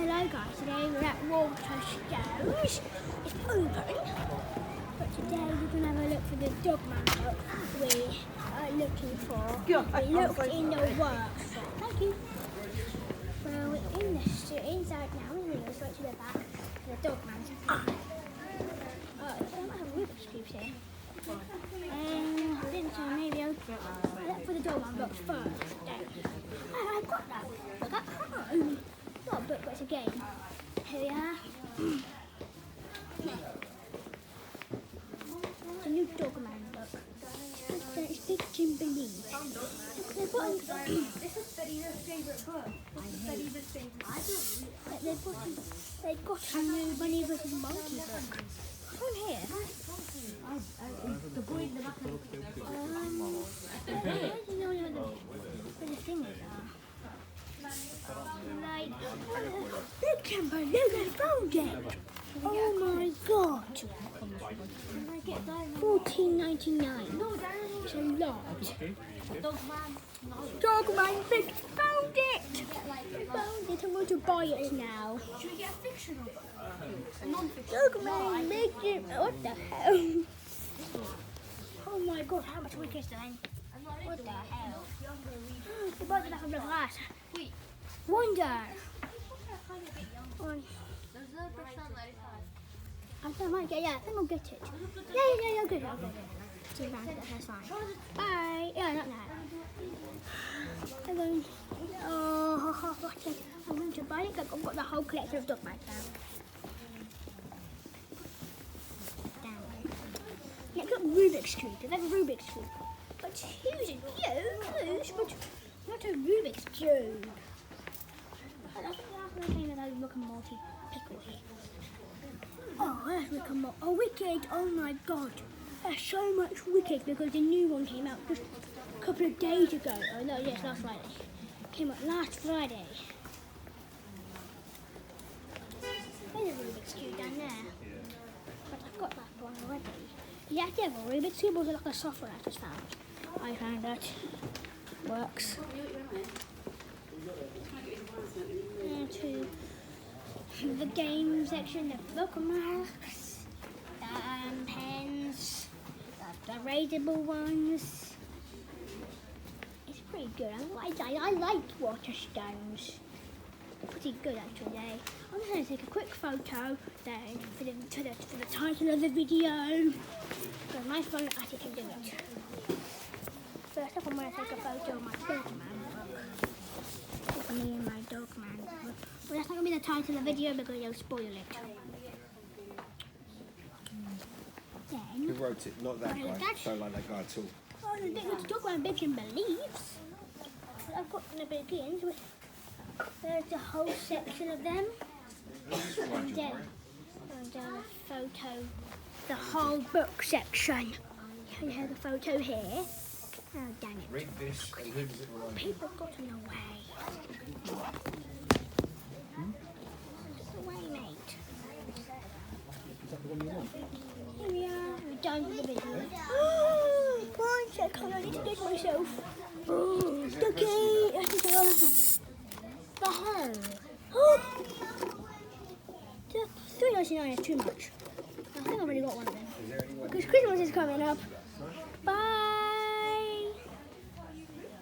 Hello guys, today we're at Waterstones. It's open, but today we're going to have a look for the Dogman book we are looking for. We looked in the workshop. Thank you. Well, we're in the inside now. We're going to go to the back for the Dogman's eye. I might have a Rubik's Cube here. I didn't so maybe open it. I looked for the Dogman book first. I got that book at home. Not a book, but it's a game. Here we are. It's a new Dogman book. It's Big Jim Believe. This is Betty's favourite book. They've got a new Bunny vs. Monkey book. What's on here? The boy in the back of Where do you know where the things are? Like, Big Jim Believe, I found it! Oh my god! $14.99. It's a lot. Dogman, Big, found it! I found it. I'm going to buy it now. Should we get a fictional book? A non-fiction? Dogman, Big Jim. What the hell? Oh my god, how much week is that? What the hell? The bottom of the glass. Wait. Wonder. I might get, yeah, I think I'll get it. Yeah, I'll get it. £2, that's fine. Bye. Yeah, not that. I'm going, I'm going to buy it because I've got the whole collection of Dogman down. Next up, Rubik's Cube. They have a Rubik's Cube. But huge, but not a Rubik's Cube. I think the last one came with a Rick and Morty pickle here. Oh, there's Rick and Morty. Oh, Wicked. Oh my god. There's so much Wicked because the new one came out just a couple of days ago. Oh no, yes, last Friday. Came out last Friday. There's a Rubik's Cube down there. But I've got that one already. Yeah, I have a Rubik's Cube, or like a software I just found. I found it. Works. To the game section, the bookmarks, the pens, the raidable ones. It's pretty good. I like Waterstones. Pretty good actually. I'm just going to take a quick photo then for the title of the video. Because my phone actually can do it. First up, I'm going to take a photo of my Dogman book. Me and my Dogman book. Well, that's not going to be the title of the video because it'll spoil it. Then, who wrote it? Not that guy. Don't like that guy at all. Oh, the bit to talk about Big Jim Believes. I've got the begins with. There's a whole section of them. And then a photo. The whole book section. You have the photo here. Oh, damn it. Read this and who does it remind you? People got in the way. Get away, mate. Is that the one you want? Here we are. We're done with the video. One second, I need to get myself. Oh, Ducky. I think I the hell. $3.99 is too much. I think I've already got one of them. Is there anyone? Because Christmas is coming up.